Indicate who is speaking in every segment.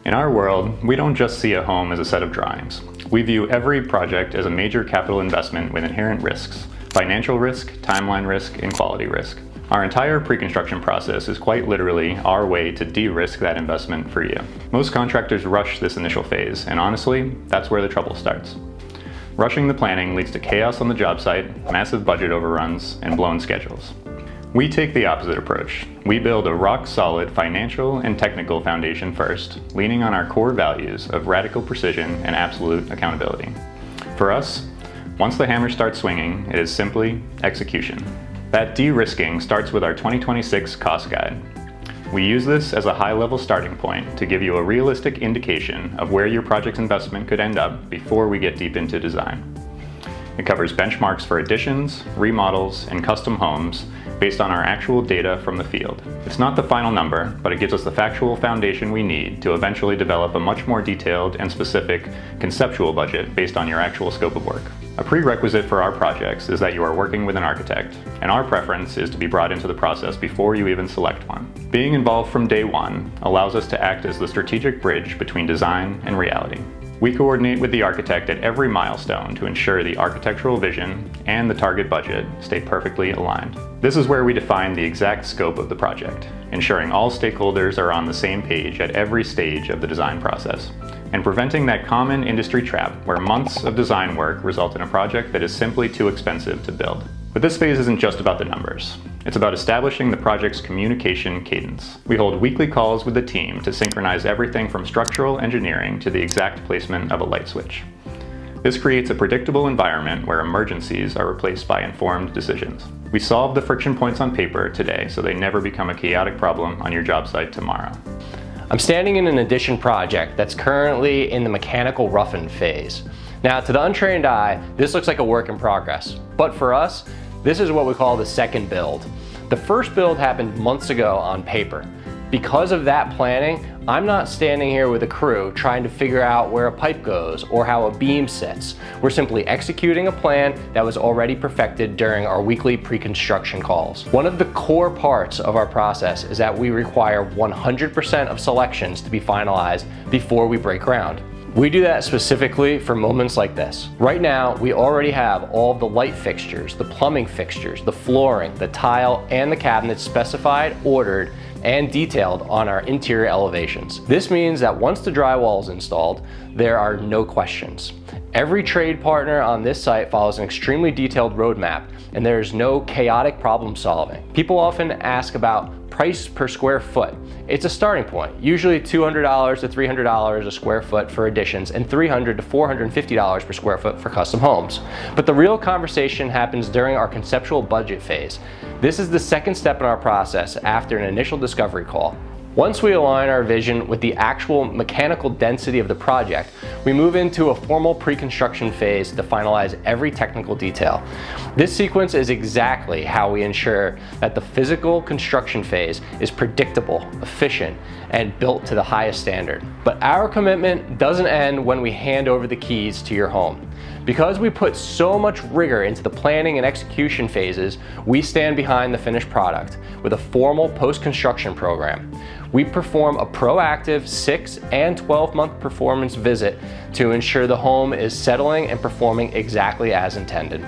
Speaker 1: In our world, we don't just see a home as a set of drawings. We view every project as a major capital investment with inherent risks: financial risk, timeline risk, and quality risk. Our entire pre-construction process is quite literally our way to de-risk that investment for you. Most contractors rush this initial phase, and honestly, that's where the trouble starts. Rushing the planning leads to chaos on the job site, massive budget overruns, and blown schedules. We take the opposite approach. We build a rock-solid financial and technical foundation first, leaning on our core values of radical precision and absolute accountability. For us, once the hammer starts swinging, it is simply execution. That de-risking starts with our 2026 cost guide. We use this as a high-level starting point to give you a realistic indication of where your project's investment could end up before we get deep into design. It covers benchmarks for additions, remodels, and custom homes based on our actual data from the field. It's not the final number, but it gives us the factual foundation we need to eventually develop a much more detailed and specific conceptual budget based on your actual scope of work. A prerequisite for our projects is that you are working with an architect, and our preference is to be brought into the process before you even select one. Being involved from day one allows us to act as the strategic bridge between design and reality. We coordinate with the architect at every milestone to ensure the architectural vision and the target budget stay perfectly aligned. This is where we define the exact scope of the project, ensuring all stakeholders are on the same page at every stage of the design process, and preventing that common industry trap where months of design work result in a project that is simply too expensive to build. But this phase isn't just about the numbers. It's about establishing the project's communication cadence. We hold weekly calls with the team to synchronize everything from structural engineering to the exact placement of a light switch. This creates a predictable environment where emergencies are replaced by informed decisions. We solve the friction points on paper today so they never become a chaotic problem on your job site tomorrow.
Speaker 2: I'm standing in an addition project that's currently in the mechanical roughen phase. Now, to the untrained eye, this looks like a work in progress. But for us, this is what we call the second build. The first build happened months ago on paper. Because of that planning, I'm not standing here with a crew trying to figure out where a pipe goes or how a beam sits. We're simply executing a plan that was already perfected during our weekly pre-construction calls. One of the core parts of our process is that we require 100% of selections to be finalized before we break ground. We do that specifically for moments like this. Right now, we already have all of the light fixtures, the plumbing fixtures, the flooring, the tile, and the cabinets specified, ordered, and detailed on our interior elevations. This means that once the drywall is installed, there are no questions. Every trade partner on this site follows an extremely detailed roadmap, and there is no chaotic problem solving. People often ask about price per square foot. It's a starting point, usually $200 to $300 a square foot for additions and $300 to $450 per square foot for custom homes. But the real conversation happens during our conceptual budget phase. This is the second step in our process after an initial discovery call. Once we align our vision with the actual mechanical density of the project, we move into a formal pre-construction phase to finalize every technical detail. This sequence is exactly how we ensure that the physical construction phase is predictable, efficient, and built to the highest standard. But our commitment doesn't end when we hand over the keys to your home. Because we put so much rigor into the planning and execution phases, we stand behind the finished product with a formal post-construction program. We perform a proactive 6 and 12-month performance visit to ensure the home is settling and performing exactly as intended.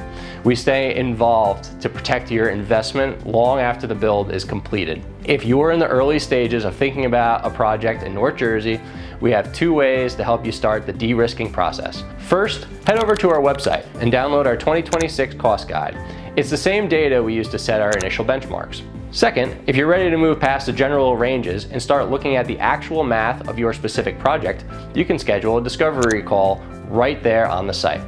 Speaker 2: We stay involved to protect your investment long after the build is completed. If you're in the early stages of thinking about a project in North Jersey, we have 2 ways to help you start the de-risking process. First, head over to our website and download our 2026 cost guide. It's the same data we use to set our initial benchmarks. Second, if you're ready to move past the general ranges and start looking at the actual math of your specific project, you can schedule a discovery call right there on the site.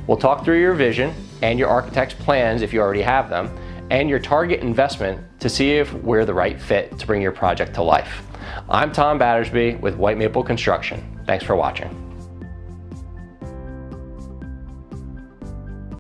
Speaker 2: We'll talk through your vision and your architect's plans if you already have them, and your target investment to see if we're the right fit to bring your project to life. I'm Tom Battersby with White Maple Construction. Thanks for watching.